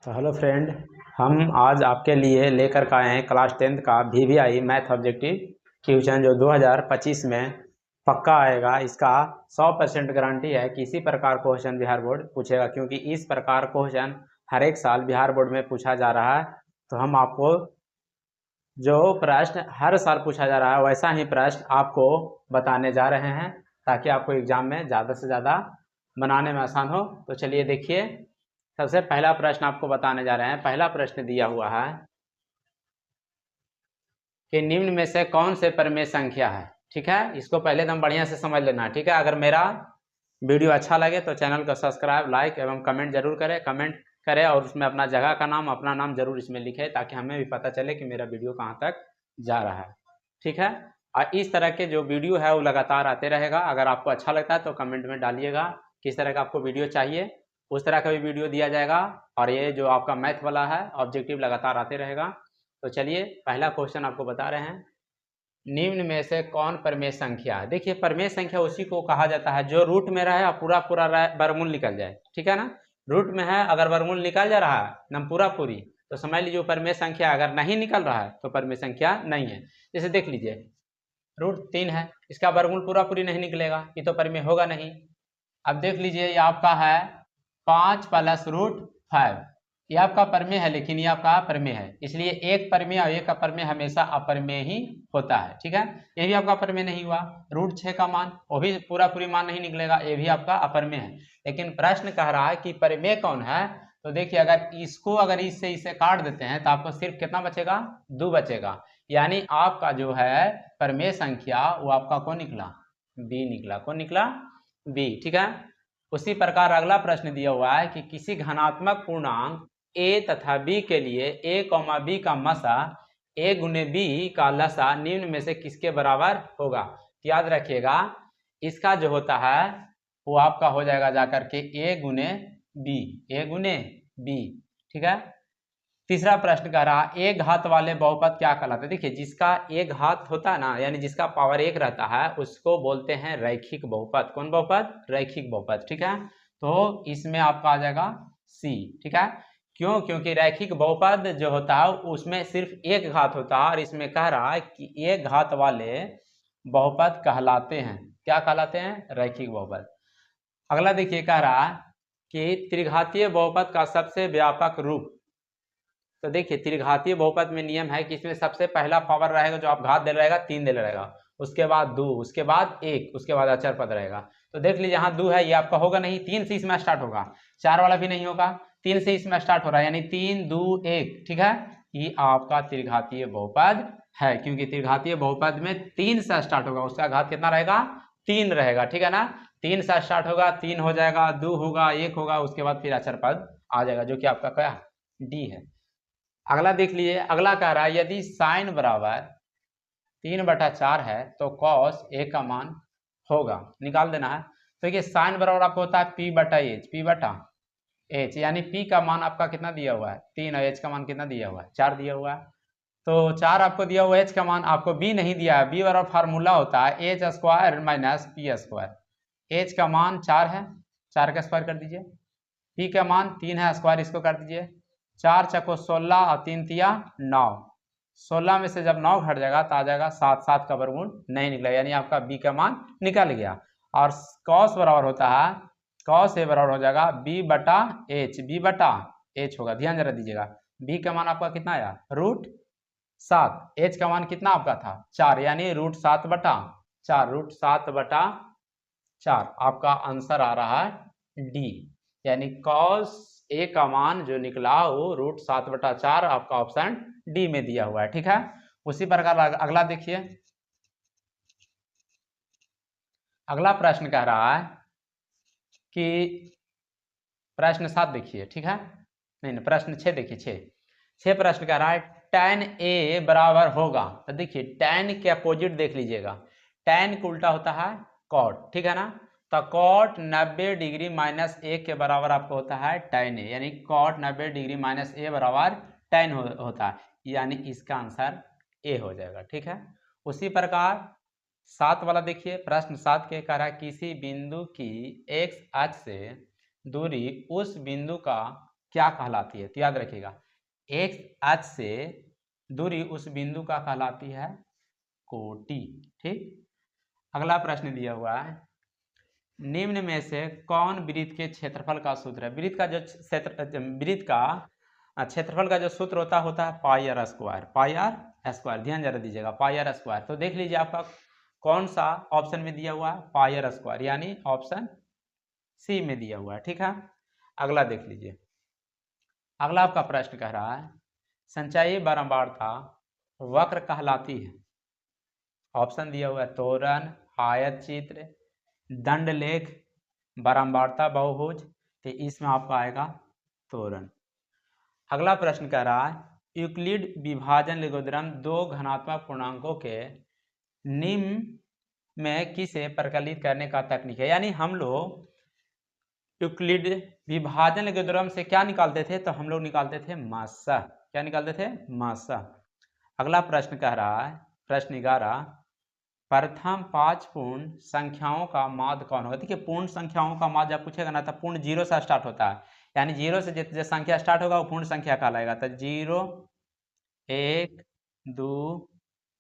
तो hello friend, हम आज आपके लिए लेकर के आए हैं क्लास 10th का VVI मैथ ऑब्जेक्टिव क्वेश्चन जो 2025 में पक्का आएगा। इसका 100% गारंटी है कि इसी प्रकार क्वेश्चन बिहार बोर्ड पूछेगा, क्योंकि इस प्रकार क्वेश्चन हर एक साल बिहार बोर्ड में पूछा जा रहा है। तो हम आपको जो प्रश्न हर साल पूछा जा रहा है वैसा ही प्रश्न आपको बताने जा रहे हैं, ताकि आपको एग्जाम में ज़्यादा से ज़्यादा बनाने में आसान हो। तो चलिए देखिए, सबसे पहला प्रश्न आपको बताने जा रहे हैं। पहला प्रश्न दिया हुआ है कि निम्न में से कौन से परिमेय संख्या है। ठीक है, इसको पहले एकदम बढ़िया से समझ लेना। ठीक है, अगर मेरा वीडियो अच्छा लगे तो चैनल को सब्सक्राइब, लाइक एवं कमेंट जरूर करें। कमेंट करें और उसमें अपना जगह का नाम, अपना नाम जरूर इसमें लिखें, ताकि हमें भी पता चले कि मेरा वीडियो कहाँ तक जा रहा है। ठीक है, और इस तरह के जो वीडियो है वो लगातार आते रहेगा। अगर आपको अच्छा लगता है तो कमेंट में डालिएगा किस तरह का आपको वीडियो चाहिए, उस तरह का भी वीडियो दिया जाएगा। और ये जो आपका मैथ वाला है ऑब्जेक्टिव लगातार आते रहेगा। तो चलिए पहला क्वेश्चन आपको बता रहे हैं, निम्न में से कौन परिमेय संख्या है। देखिए, परिमेय संख्या उसी को कहा जाता है जो रूट में रहे और पूरा पूरा वर्गमूल निकल जाए। ठीक है ना, रूट में है अगर वर्गमूल निकल जा रहा है एकदम पूरा पूरी, तो समझ लीजिए परिमेय संख्या। अगर नहीं निकल रहा है तो परिमेय संख्या नहीं है। जैसे देख लीजिए, रूट 3 है, इसका वर्गमूल पूरा पूरी नहीं निकलेगा, ये तो परिमेय होगा नहीं। अब देख लीजिए, ये आपका है 5 + √5, ये आपका परिमेय है, लेकिन ये आपका परिमेय है, इसलिए एक परिमेय और एक अपरिमेय हमेशा अपरिमेय ही होता है। ठीक है, ये भी आपका परिमेय नहीं हुआ। √6 का मान, वो भी पूरा पूरी मान नहीं निकलेगा, ये भी आपका अपरिमेय है। लेकिन प्रश्न कह रहा है कि परिमेय कौन है। तो देखिए, अगर इससे इसे काट देते हैं तो आपको सिर्फ कितना बचेगा, 2 बचेगा। यानी आपका जो है परिमेय संख्या वो आपका कौन निकला, बी निकला। कौन निकला, बी। ठीक है, उसी प्रकार अगला प्रश्न दिया हुआ है कि किसी घनात्मक पूर्णांक a तथा b के लिए a, b का मसा a गुने b का लसा निम्न में से किसके बराबर होगा। याद रखिएगा, इसका जो होता है वो आपका हो जाएगा जाकर के a गुने b, a गुने b। ठीक है, तीसरा प्रश्न कह रहा एक घात वाले बहुपद क्या कहलाते हैं। देखिए, जिसका एक घात होता है ना, यानी जिसका पावर 1 रहता है, उसको बोलते हैं रैखिक बहुपद। कौन बहुपद, रैखिक बहुपद। ठीक है, तो इसमें आपका आ जाएगा सी। ठीक है, क्यों, क्योंकि रैखिक बहुपद जो होता है उसमें सिर्फ एक घात होता है, और इसमें कह रहा है कि एक घात वाले बहुपद कहलाते हैं, क्या कहलाते हैं, रैखिक बहुपद। अगला देखिए, कह रहा है कि त्रिघातीय बहुपद का सबसे व्यापक रूप। तो देखिए, त्रिघातीय बहुपद में नियम है कि इसमें सबसे पहला पावर रहेगा जो आप घात दे रहेगा 3 दे रहेगा, उसके बाद 2, उसके बाद 1, उसके बाद अचर पद रहेगा। तो देख लीजिए, यहाँ 2 है, ये आपका होगा नहीं, 3 से इसमें स्टार्ट होगा, 4 वाला भी नहीं होगा, 3 से इसमें स्टार्ट हो रहा है, यानी 3, 2, 1। ठीक है, ये आपका त्रिघातीय बहुपद है, क्योंकि त्रिघातीय बहुपद में 3 से स्टार्ट होगा, उसका घात कितना रहेगा, 3 रहेगा। ठीक है ना, 3 से स्टार्ट होगा, 3 हो जाएगा, 2 होगा, 1 होगा, उसके बाद फिर अचर पद आ जाएगा, जो कि आपका क्या, डी है। अगला देख लीजिए, अगला कह रहा है यदि साइन बराबर 3/4 है तो कॉस ए का मान होगा, निकाल देना है। तो देखिए, साइन बराबर आपको होता है P/H, P/H, यानी P का मान आपका कितना दिया हुआ है 3, और H का मान कितना दिया हुआ है 4 दिया हुआ है। तो 4 आपको दिया हुआ है, H का मान आपको B नहीं दिया है। B बराबर फार्मूला होता है H² - P²। H का मान 4 है, 4 का स्क्वायर कर दीजिए, P का मान 3 है, स्क्वायर इसको कर दीजिए, 4 चको 16 और 3 तिया 9, 16 में से जब 9 घट जाएगा तो आ जाएगा 7, 7 का वर्गमूल नहीं निकलेगा, यानी आपका बी का मान निकल गया। और कॉस बराबर होता है, कॉस ए बराबर हो जाएगा B/H, B/H होगा, ध्यान जरा दीजिएगा। बी का मान आपका कितना आया, √7, H का मान कितना आपका था 4, यानी √7/4, √7/4 आपका आंसर आ रहा है डी, यानी कॉस ए का मान जो निकला वो √7/4 आपका ऑप्शन डी में दिया हुआ है। ठीक है, उसी प्रकार अगला देखिए, अगला प्रश्न कह रहा है कि प्रश्न 7 देखिए। ठीक है, नहीं, प्रश्न 6 देखिए, 6 प्रश्न कह रहा है tan ए बराबर होगा। तो देखिए, tan के अपोजिट देख लीजिएगा, tan का उल्टा होता है cot। ठीक है ना, तो cot 90 डिग्री -a के बराबर आपको होता है tan ए, यानी cot 90 डिग्री -a बराबर tan होता है, यानी इसका आंसर ए हो जाएगा। ठीक है, उसी प्रकार 7 वाला देखिए, प्रश्न 7 के कह रहा है किसी बिंदु की x अक्ष से दूरी उस बिंदु का क्या कहलाती है? तो याद रखिएगा, एक्स अक्ष से दूरी उस बिंदु का कहलाती है कोटि। ठीक, अगला प्रश्न दिया हुआ है, निम्न में से कौन वृत्त के क्षेत्रफल का सूत्र है? वृत्त का जो क्षेत्रफल का जो सूत्र होता है pi r square, pi r square. ध्यान जरा दीजिएगा, पाई आर स्क्वायर। तो देख लीजिए आपका कौन सा ऑप्शन में दिया हुआ है, पाई आर स्क्वायर, यानी ऑप्शन सी में दिया हुआ है। ठीक है, अगला देख लीजिए। अगला आपका प्रश्न कह रहा है, संचयी बारंबारता वक्र कहलाती है। ऑप्शन दिया हुआ है तोरण, आयत चित्र, दंडलेख, बारंबारता बहुभुज। तो इसमें आपका आएगा तोरण। अगला प्रश्न कह रहा है, यूक्लिड विभाजन लेगोद्रम दो घनात्मक पूर्णांकों के निम्न में किसे प्रकलित करने का तकनीक है? यानी हम लोग यूक्लिड विभाजन लेगोद्रम से क्या निकालते थे? तो हम लोग निकालते थे मासा। क्या निकालते थे? मासा। अगला प्रश्न कह रहा है, प्रश्न 11, प्रथम 5 पूर्ण संख्याओं का माध्य कौन होगा? देखिए, पूर्ण संख्याओं का माध्य जब पूछेगा ना, तो पूर्ण 0 से स्टार्ट होता है, यानी 0 से जो संख्या स्टार्ट होगा वो पूर्ण संख्या कहलाएगा। तो 0, 1, 2,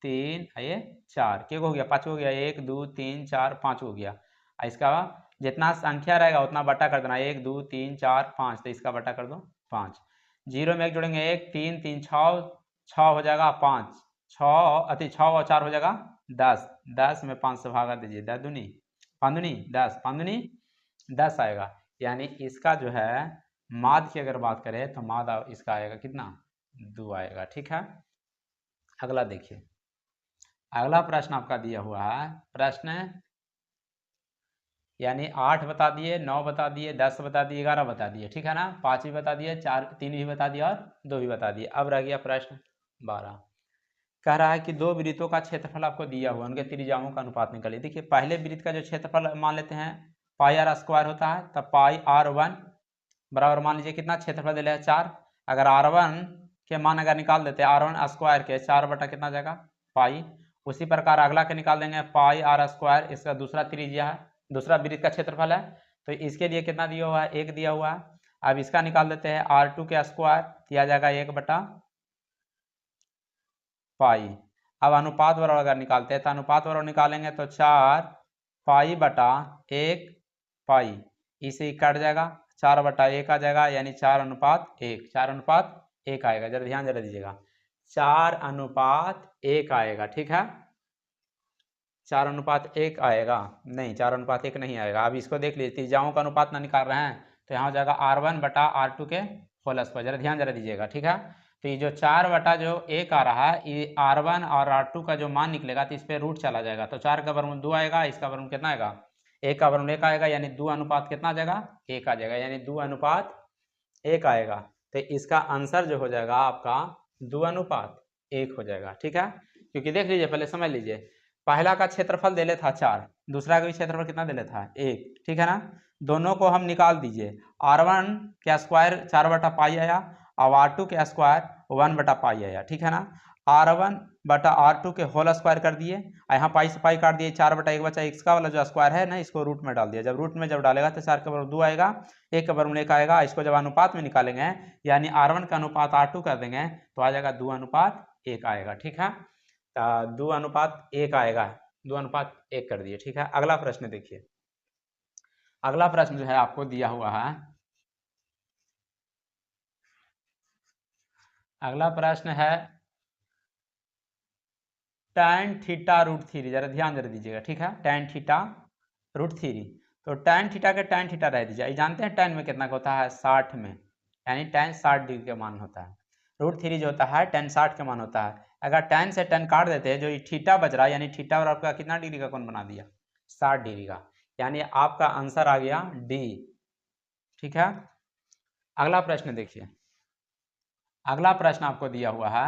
3, ये 4, क्या हो गया? 5 हो गया। 1, 2, 3, 4, 5 हो गया। इसका जितना संख्या रहेगा उतना बटा कर देना, 1, 2, 3, 4, 5, तो इसका बटा कर दो 5। 0 में 1 जोड़ेंगे 1, 3, 3, 6 हो जाएगा 5, 6 और 4 हो जाएगा 10, 10 में 5 से भागा दीजिए, 10 दूनी 5 दूनी 10, 5 दूनी 10 आएगा। यानी इसका जो है माध्य की अगर बात करें तो माध्य इसका आएगा कितना? 2 आएगा। ठीक है, अगला देखिए। अगला प्रश्न आपका दिया हुआ है, प्रश्न यानी 8 बता दिए, 9 बता दिए, 10 बता दिए, 11 बता दिए। ठीक है ना, 5 भी बता दिए, 4, 3 भी बता दिया और 2 भी बता दिए। अब रह गया प्रश्न 12, कह रहा है कि दो वृत्तों का क्षेत्रफल आपको दिया हुआ, उनके त्रिज्याओं का अनुपात निकालिए। देखिए, पहले वृत्त का जो क्षेत्रफल मान लेते हैं पाई आर स्क्वायर होता है, तब पाई R1 बराबर मान लीजिए कितना क्षेत्रफल दे रहा है? 4। अगर R1 के मान अगर निकाल देते हैं, R1 स्क्वायर के 4 बटा कितना जाएगा? पाई। उसी प्रकार अगला के निकाल देंगे, पाई आर स्क्वायर, इसका दूसरा त्रिज्या है, दूसरा वृत्त का क्षेत्रफल है, तो इसके लिए कितना दिया हुआ है? 1 दिया हुआ है। अब इसका निकाल देते हैं, R2 के स्क्वायर किया जाएगा 1 बटा पाई। अब अनुपात बराबर अगर निकालते हैं तो अनुपात बराबर निकालेंगे तो 4 पाई बटा 1 पाई, इसे कट जाएगा, 4 बटा 1 आ जाएगा, यानी 4 अनुपात 1, 4 अनुपात 1 आएगा। जरा ध्यान जरा दीजिएगा, 4 अनुपात 1 आएगा। ठीक है, 4 अनुपात 1 आएगा, नहीं 4 अनुपात 1 नहीं आएगा। अब इसको देख लीजिए, त्रिज्याओं का अनुपात ना निकाल रहे हैं तो यहाँ हो जाएगा R1 बटा R2 के होल स्क्वायर। जरा ध्यान जरा दीजिएगा। ठीक है, तो ये जो 4 बटा जो 1 आ रहा है, ये R1 और R2 का जो मान निकलेगा तो इस पर रूट चला जाएगा, तो 4 का वर्गमूल 2 आएगा, इसका वर्गमूल कितना आएगा? 1 का वर्गमूल 1 आएगा, यानी 2 अनुपात कितना आ जाएगा? 1 आ जाएगा, यानी 2 अनुपात 1 आएगा। तो इसका आंसर जो हो जाएगा आपका 2 अनुपात 1 हो जाएगा। ठीक है, क्योंकि देख लीजिए, पहले समझ लीजिए, पहला का क्षेत्रफल दे था 4, दूसरा का भी क्षेत्रफल कितना दे था? 1। ठीक है ना, दोनों को हम निकाल दीजिए। R1 के स्क्वायर 4 बटा पाई आया, और R2 के स्क्वायर 1 बटा पाई आया। ठीक है ना, R1 बटा R2 के होल स्क्वायर कर दिए, यहाँ पाई से पाई काट दिए, 4 बटा 1 बचा, इसका वाला जो स्क्वायर है ना, इसको रूट में डाल दिया। जब रूट में जब डालेगा तो 4 का वर्ग 2 आएगा, 1 का वर्ग 1 आएगा। इसको जब अनुपात में निकालेंगे, यानी R1 का अनुपात R2 कर देंगे, तो आ जाएगा 2 अनुपात 1 आएगा। ठीक है, 2 अनुपात 1 आएगा, 2 अनुपात 1 कर दिए। ठीक है, अगला प्रश्न देखिए। अगला प्रश्न जो है आपको दिया हुआ है, अगला प्रश्न है tan थीटा रूट थ्री। जरा ध्यान जरा दीजिएगा। ठीक है, tan थीटा रूट थ्री, तो tan थीटा के tan थीटा रह दीजिए। जानते हैं tan में कितना का होता है? 60 में, यानी tan 60 डिग्री का मान होता है। रूट थ्री जो होता है tan 60 का मान होता है। अगर tan से tan काट देते हैं, जो थीटा बच रहा है, यानी थीटा और आपका कितना डिग्री का कोण बना दिया? 60 डिग्री का, यानी आपका आंसर आ गया डी। ठीक है, अगला प्रश्न देखिए। अगला प्रश्न आपको दिया हुआ है,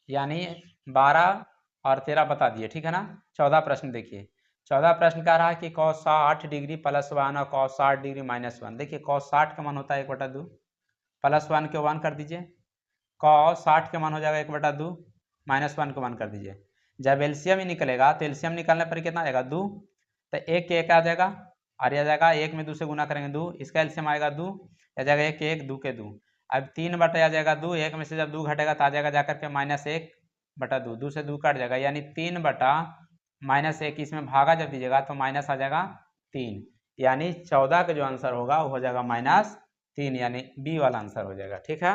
यानी 12 और 13 बता दिए। ठीक है ना, 14 प्रश्न देखिए। 14 प्रश्न कह रहा है कि cos 60 डिग्री प्लस 1 और cos 60 डिग्री माइनस 1। देखिए, cos 60 का मान होता है 1/2, प्लस 1 के 1 कर दीजिए, cos 60 के मान हो जाएगा 1/2, माइनस 1 के 1 कर दीजिए। जब एलसीएम ही निकलेगा तो एलसीएम निकालने पर कितना आएगा? 2, तो 1 के 1 आ जाएगा, आ जाएगा, 1 में 2 से गुना करेंगे 2, इसका एलसीएम आएगा 2, आ जाएगा 1 के 1, 2 के 2। अब 3 बटा आ जाएगा 2, 1 में से जब 2 घटेगा तो आ जाएगा जाकर के -1 बटा 2, 2 से 2 कट जाएगा, यानी 3 बटा -1, इसमें भागा जब दीजिएगा तो माइनस आ जाएगा 3, यानी 14 का जो आंसर होगा वो हो जाएगा -3, यानी बी वाला आंसर हो जाएगा। ठीक है,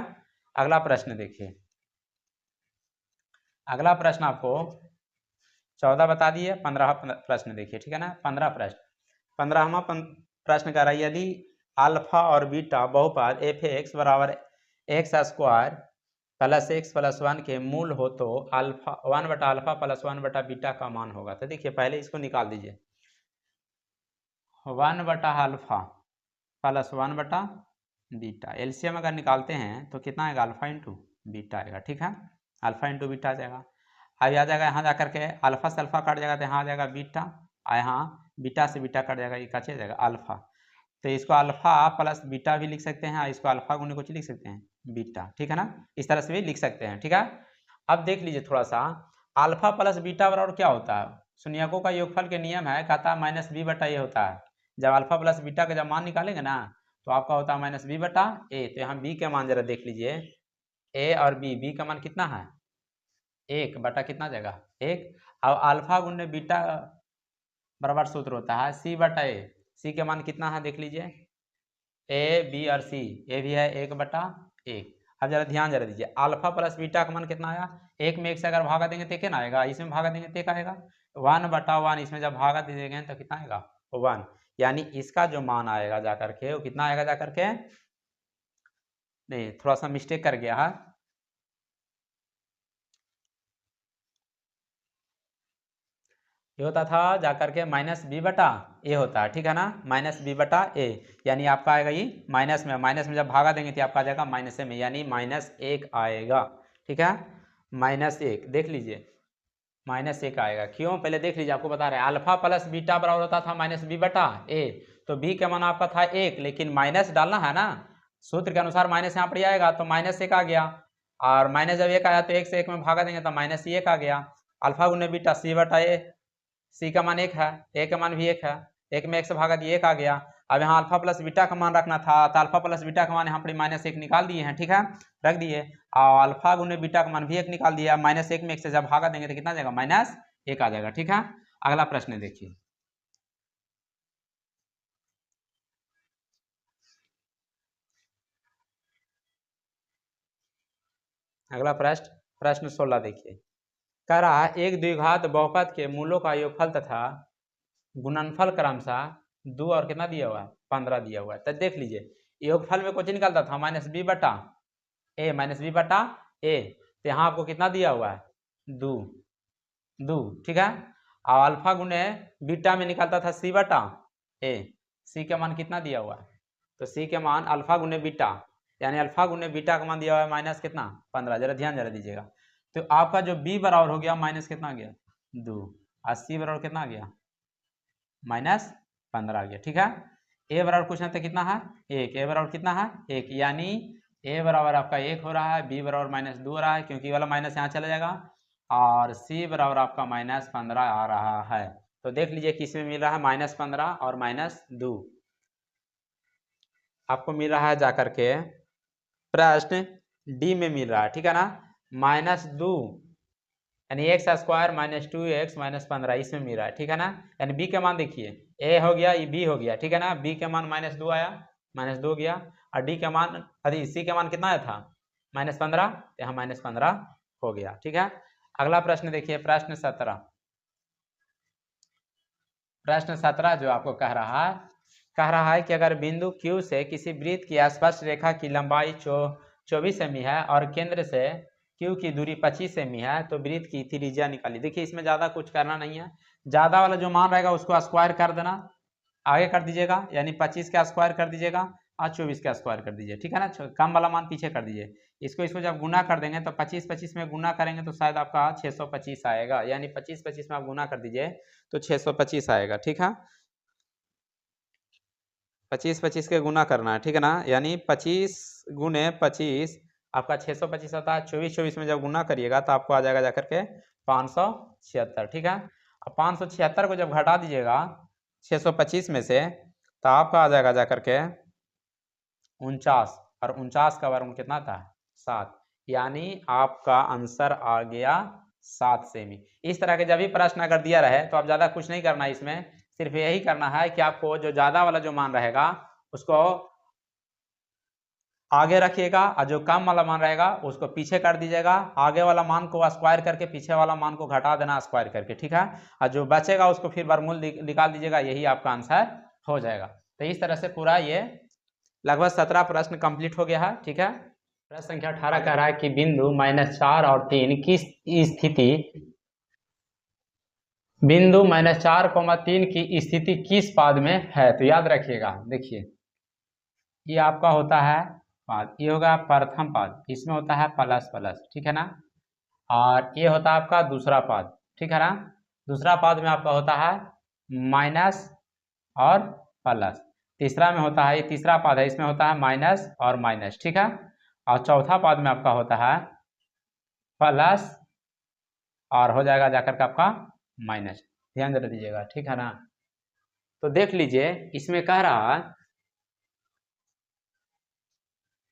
अगला प्रश्न देखिए। अगला प्रश्न आपको 14 बता दिए, 15 प्रश्न देखिए। ठीक है ना, 15 प्रश्न, 15वां प्रश्न कर रहा है, यदि अल्फा और बीटा बहुपद f(x) बराबर x² प्लस x प्लस 1 के मूल हो तो अल्फा 1 बटा अल्फा प्लस 1 बटा बीटा का मान होगा। तो देखिए पहले इसको निकाल दीजिए, 1 बटा अल्फा प्लस 1 बटा बीटा, एलसीएम अगर निकालते हैं तो कितना आएगा, अल्फा इंटू बीटा आएगा। ठीक है, अल्फा इंटू बीटा आ जाएगा। अब आ जाएगा यहाँ जाकर के अल्फा से अल्फा कट जाएगा तो यहाँ आ जाएगा बीटा, और यहाँ बीटा से बीटा कट जाएगा, ये कचे जाएगा अल्फा। तो इसको अल्फा प्लस बीटा भी लिख सकते हैं, इसको अल्फा गुने कुछ लिख सकते हैं बीटा। ठीक है ना, इस तरह से भी लिख सकते हैं। ठीक है, अब देख लीजिए थोड़ा सा, अल्फा प्लस बीटा बराबर क्या होता है, शून्यकों का योगफल के नियम है, कहता है माइनस बी बटा ए होता है। जब अल्फा प्लस बीटा का जब मान निकालेंगे ना तो आपका होता है माइनस बी बटा ए। तो यहाँ बी के मान जरा देख लीजिए, ए और बी का मान कितना है, 1 बटा कितना जाएगा 1। अब अल्फा गुने बीटा बराबर सूत्र होता है सी बटा ए, सी के मान कितना है देख लीजिए, ए बी और सी, ए भी है 1 बटा 1। अब जरा ध्यान जरा दीजिए, अल्फा प्लस बीटा का मान कितना आया, 1 में 1 से अगर भागा देंगे तो क्या ना आएगा, इसमें भागा देंगे तो क्या आएगा 1 बटा 1, इसमें जब भागा दे देंगे तो कितना आएगा 1, यानी इसका जो मान आएगा जाकर के वो कितना आएगा जाकर के, नहीं थोड़ा सा मिस्टेक कर गया है, ये होता था जाकर के माइनस बी बटा ए होता है। ठीक है ना, माइनस बी बटा ए, यानी आपका आएगा ये माइनस में जब भागा देंगे तो आपका आ जाएगा माइनस में, यानी -1 आएगा। ठीक है, -1 देख लीजिए, -1 आएगा। क्यों, पहले देख लीजिए, आपको बता रहे हैं अल्फा प्लस बीटा बराबर होता था माइनस बी बटा ए, तो बी का मान आपका था 1, लेकिन माइनस डालना है ना, सूत्र के अनुसार माइनस यहाँ पर आएगा तो -1 आ गया, और माइनस जब 1 आया तो 1 से 1 में भागा देंगे तो -1 आ गया। अल्फा गुने बीटा सी बटा ए, सी का मान 1 है, ए का मान भी 1 है, 1 में 1 से भागा दिए 1 आ गया। अब यहाँ अल्फा प्लस बीटा का मान रखना था, तो अल्फा प्लस बीटा का मान यहाँ पर -1 निकाल दिए हैं। ठीक है, रख दिए, और अल्फा गुने बीटा का मान भी 1 निकाल दिया, -1 में 1 से जब भागा देंगे तो कितना आ जाएगा -1 आ जाएगा। ठीक है, अगला प्रश्न देखिए। अगला प्रश्न 16 देखिए, कह रहा है एक द्विघात बहुपद के मूलों का योगफल तथा गुणनफल क्रमशः 2 और कितना दिया हुआ है 15 दिया हुआ है। तो देख लीजिए, योगफल में कुछ निकलता था -b बटा ए, तो यहाँ आपको कितना दिया हुआ है 2। ठीक है, और अल्फा गुने बीटा में निकलता था c बटा ए, सी का मान कितना दिया हुआ है, तो सी के मान अल्फा गुने बीटा, यानी अल्फा गुने बीटा का मान दिया हुआ है माइनस कितना 15। जरा ध्यान जरा दीजिएगा, तो आपका जो b बराबर हो गया माइनस कितना आ गया 2, और c बराबर कितना आ गया -15 आ गया। ठीक है, a बराबर पूछना था कितना है 1, a बराबर कितना है 1, यानी a बराबर आपका 1 हो रहा है, b बराबर -2 हो रहा है क्योंकि वाला माइनस यहाँ चला जाएगा, और c बराबर आपका -15 आ रहा है। तो देख लीजिए किसमें मिल रहा है -15 और -2 आपको मिल रहा है जाकर के प्रश्न डी में मिल रहा है। ठीक है ना, -2 यानी x² -2x -15 इसमें मिल रहा है। ठीक है ना, यानी b का मान देखिए, a हो गया, ये b हो गया। ठीक है ना, b का मान -2 आया, -2 गया, और d का मान c का मान कितना आया था -15, यहाँ -15 हो गया। ठीक है, अगला प्रश्न देखिए, प्रश्न 17 जो आपको कह रहा है कि अगर बिंदु Q से किसी वृत्त की स्पर्श रेखा की लंबाई 24 सेमी है और केंद्र से Q की दूरी 25 सेमी है, तो वृत्त की त्रिज्या निकालिए। देखिए इसमें ज़्यादा कुछ करना नहीं है, ज़्यादा वाला जो मान रहेगा उसको स्क्वायर कर देना, आगे कर दीजिएगा, यानी 25 का स्क्वायर कर दीजिएगा और 24 का स्क्वायर कर दीजिए। ठीक है ना, कम वाला मान पीछे कर दीजिए। इसको जब गुना कर देंगे तो 25 में गुना करेंगे तो शायद आपका 625 आएगा, यानी 25 में आप गुना कर दीजिए तो 625 आएगा। ठीक है, 25 के गुना करना है। ठीक है ना, यानी 25 गुने 25 आपका 625 होता है, 24 में जब गुना करिएगा तो आपको आ जाएगा जाकर के 576। ठीक है, अब 576 को जब घटा दीजिएगा 625 में से तो आपका आ जाएगा जाकर के 49 और 49 का वर्गमूल कितना था 7, यानी आपका आंसर आ गया 7 सेमी। इस तरह के जब भी प्रश्न अगर दिया रहे तो आप ज़्यादा कुछ नहीं करना, इसमें सिर्फ यही करना है कि आपको जो ज़्यादा वाला जो मान रहेगा उसको आगे रखिएगा और जो कम वाला मान रहेगा उसको पीछे कर दीजिएगा। आगे वाला मान को स्क्वायर करके पीछे वाला मान को घटा देना स्क्वायर करके, ठीक है। और जो बचेगा उसको फिर वर्गमूल निकाल दीजिएगा, यही आपका आंसर हो जाएगा। तो इस तरह से पूरा ये लगभग 17 प्रश्न कंप्लीट हो गया है, ठीक है। प्रश्न संख्या 18 कह रहा है कि बिंदु -4 और 3 की स्थिति की स्थिति किस पाद में है। तो याद रखिएगा, देखिए ये आपका होता है पाद, ये होगा प्रथम पाद, इसमें होता है प्लस प्लस, ठीक है ना। और ये होता है आपका दूसरा पाद, ठीक है ना। दूसरा पाद में आपका होता है माइनस और प्लस। तीसरा में होता है, ये तीसरा पाद है, इसमें होता है माइनस और माइनस, ठीक है। और चौथा पाद में आपका होता है प्लस और हो जाएगा जाकर के आपका माइनस, ध्यान दे दीजिएगा, ठीक है ना। तो देख लीजिए इसमें कह रहा है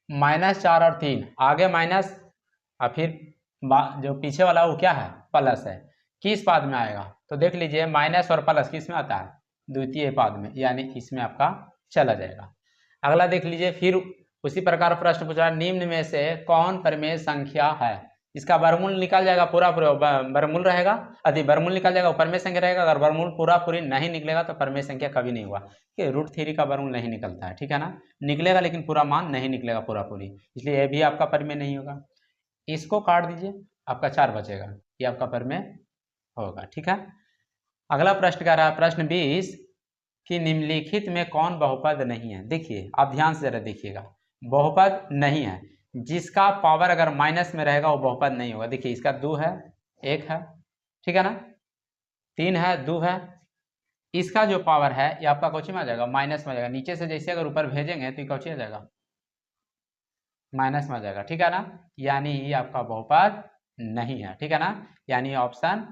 -4 और 3, आगे माइनस और फिर जो पीछे वाला वो क्या है प्लस है, किस पाद में आएगा। तो देख लीजिए माइनस और प्लस किस में आता है द्वितीय पाद में, यानी इसमें आपका चला जाएगा। अगला देख लीजिए, फिर उसी प्रकार प्रश्न पूछा निम्न में से कौन परिमेय संख्या है। इसका वर्गमूल निकल जाएगा, पूरा वर्गमूल रहेगा, अति वर्गमूल निकल जाएगा, परिमेय संख्या रहेगा। अगर वर्गमूल पूरी नहीं निकलेगा तो परिमेय संख्या कभी नहीं हुआ, कि √3 का वर्गमूल नहीं निकलता है, ठीक है ना। निकलेगा लेकिन पूरा मान नहीं निकलेगा पूरी, इसलिए ये भी आपका परिमेय नहीं होगा। इसको काट दीजिए, आपका 4 बचेगा, ये आपका परिमेय होगा, ठीक है। अगला प्रश्न कह रहा है प्रश्न 20 कि निम्नलिखित में कौन बहुपद नहीं है। देखिए आप ध्यान से जरा देखिएगा, बहुपद नहीं है, जिसका पावर अगर माइनस में रहेगा वो बहुपद नहीं होगा। देखिए इसका 2 है, 1 है, ठीक है ना, 3 है, 2 है, इसका जो पावर है ये आपका कौची में आ जाएगा माइनस में आ जाएगा। नीचे से जैसे अगर ऊपर भेजेंगे तो कौची आ जाएगा माइनस में आ जाएगा, ठीक है ना। यानी ये आपका बहुपद नहीं है, ठीक है ना, यानी ऑप्शन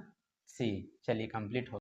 सी। चलिए कंप्लीट हो